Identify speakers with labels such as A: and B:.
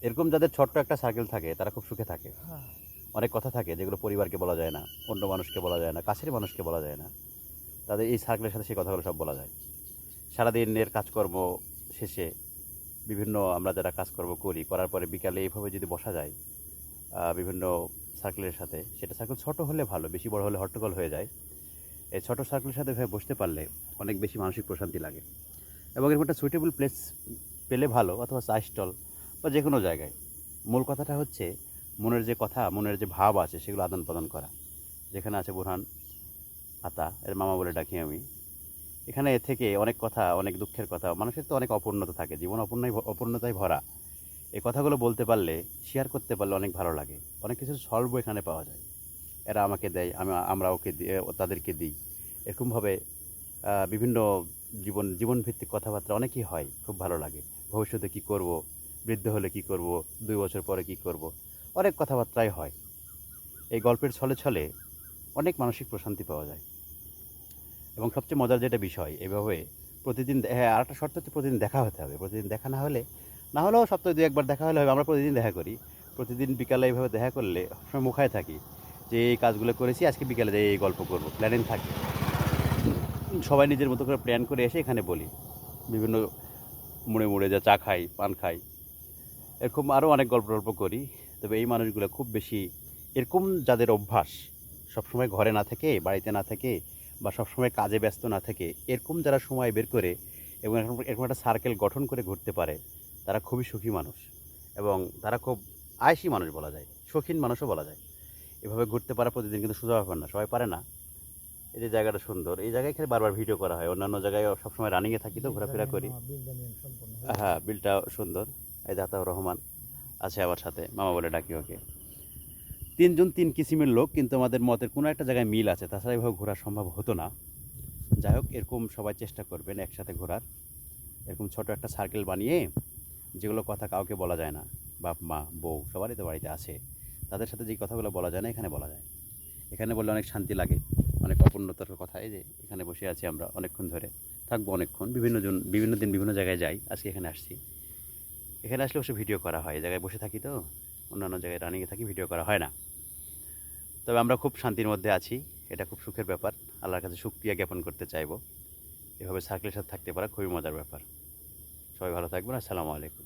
A: এরকম যাদের ছোট্ট একটা সার্কেল থাকে তারা খুব সুখে থাকে। অনেক কথা থাকে যেগুলো পরিবারকে বলা যায় না, অন্য মানুষকে বলা যায় না, কাছের মানুষকে বলা যায় না। তাদের এই সার্কেলের সাথে সেই কথাগুলো সব বলা যায়। সারাদিনের কাজকর্ম শেষে বিভিন্ন আমরা যারা কাজকর্ম করি, করার পরে বিকালে এইভাবে যদি বসা যায় বিভিন্ন সার্কেলের সাথে, সেটা সার্কেল ছোট হলে ভালো, বেশি বড় হলে হট্টগোল হয়ে যায়। এই ছোট সার্কেলের সাথে এভাবে বসতে পারলে অনেক বেশি মানসিক প্রশান্তি লাগে। এবং এরকম একটা সুইটেবল প্লেস পেলে ভালো, অথবা চা স্টল বা যে কোনো জায়গায়। মূল কথাটা হচ্ছে মনের যে কথা, মনের যে ভাব আছে সেগুলো আদান প্রদান করা। যেখানে আছে বুরহান আতা, এর মামা বলে ডাকি আমি। এখানে এ থেকে অনেক কথা, অনেক দুঃখের কথা, মানুষের তো অনেক অপূর্ণতা থাকে, জীবন অপূর্ণতায় ভরা। এই কথাগুলো বলতে পারলে, শেয়ার করতে পারলে অনেক ভালো লাগে। অনেক কিছুর সলভও এখানে পাওয়া যায়। এরা আমাকে দেয়, আমরা ওকে দিয়ে তাদেরকে দিই। এরকমভাবে বিভিন্ন জীবনভিত্তিক কথাবার্তা অনেকই হয়, খুব ভালো লাগে। ভবিষ্যতে কী করব, বৃদ্ধ হলে কী করব, 2 বছর পরে কী করব, অনেক কথাবার্তাই হয়। এই গল্পের ছলে ছলে অনেক মানসিক প্রশান্তি পাওয়া যায়। এবং সবচেয়ে মজার যেটা বিষয়, এভাবে প্রতিদিন, হ্যাঁ, আর একটা শর্ত হচ্ছে প্রতিদিন দেখা হতে হবে। প্রতিদিন দেখা না হলেও সপ্তাহে 2-1 বার দেখা হলে হবে। আমরা প্রতিদিন দেখা করি। প্রতিদিন বিকালে এইভাবে দেখা করলে সবসময় মুখায় থাকি যে এই কাজগুলো করেছি, আজকে বিকালে যাই এই গল্প করব, প্ল্যানিং থাকে। সবাই নিজের মতো করে প্ল্যান করে এসে এখানে বলি। বিভিন্ন মুড়ে মুড়ে যা চা খাই, পান খাই, এরকম আরও অনেক গল্প টল্প করি। তবে এই মানুষগুলো খুব বেশি, এরকম যাদের অভ্যাস, সবসময় ঘরে না থেকে, বাড়িতে না থেকে, বা সবসময় কাজে ব্যস্ত না থেকে, এরকম যারা সময় বের করে এবং এরকম একটা সার্কেল গঠন করে ঘুরতে পারে, তারা খুবই সুখী মানুষ। এবং তারা খুব আয়সী মানুষ বলা যায়, শৌখিন মানুষও বলা যায়। এভাবে ঘুরতে পারা প্রতিদিন কিন্তু সোজা ব্যাপার না, সবাই পারে না। এই যে জায়গাটা সুন্দর, এই জায়গায় এখানে বারবার ভিডিও করা হয়। অন্যান্য জায়গায় সবসময় রানিংয়ে থাকি, তো ঘোরাফেরা করি। হ্যাঁ, বিলটা সুন্দর। এই যে আতাউর রহমান আছে আমার সাথে, মামা বলে ডাকি ওকে। 3 জন 3 কিসিমের লোক, কিন্তু আমাদের মতের কোনো একটা জায়গায় মিল আছে, তাছাড়া এভাবে ঘোরা সম্ভব হতো না। যাই হোক, এরকম সবাই চেষ্টা করবেন একসাথে ঘোরার। এরকম ছোট একটা সার্কেল বানিয়ে, যেগুলো কথা কাউকে বলা যায় না, বাপ মা বউ সবারই তো বাড়িতে আছে, তাদের সাথে যে কথাগুলো বলা যায় না এখানে বলা যায়। এখানে বললে অনেক শান্তি লাগে, অনেক অপূর্ণতার কথা। এই যে এখানে বসে আছি আমরা অনেকক্ষণ ধরে, থাকবো অনেকক্ষণ। বিভিন্ন দিন বিভিন্ন জায়গায় যাই, আজকে এখানে আসছি। এখানে আসলে অবশ্য ভিডিও করা হয়, এই জায়গায় বসে থাকি তো। অন্যান্য জায়গায় রানিংয়ে থাকি, ভিডিও করা হয় না। তবে আমরা খুব শান্তির মধ্যে আছি, এটা খুব সুখের ব্যাপার। আল্লাহর কাছে শুকরিয়া জ্ঞাপন করতে চাইবো। এভাবে সার্কেলের সাথে থাকতে পারা খুবই মজার ব্যাপার। সবাই ভালো থাকবেন। আসসালামু আলাইকুম।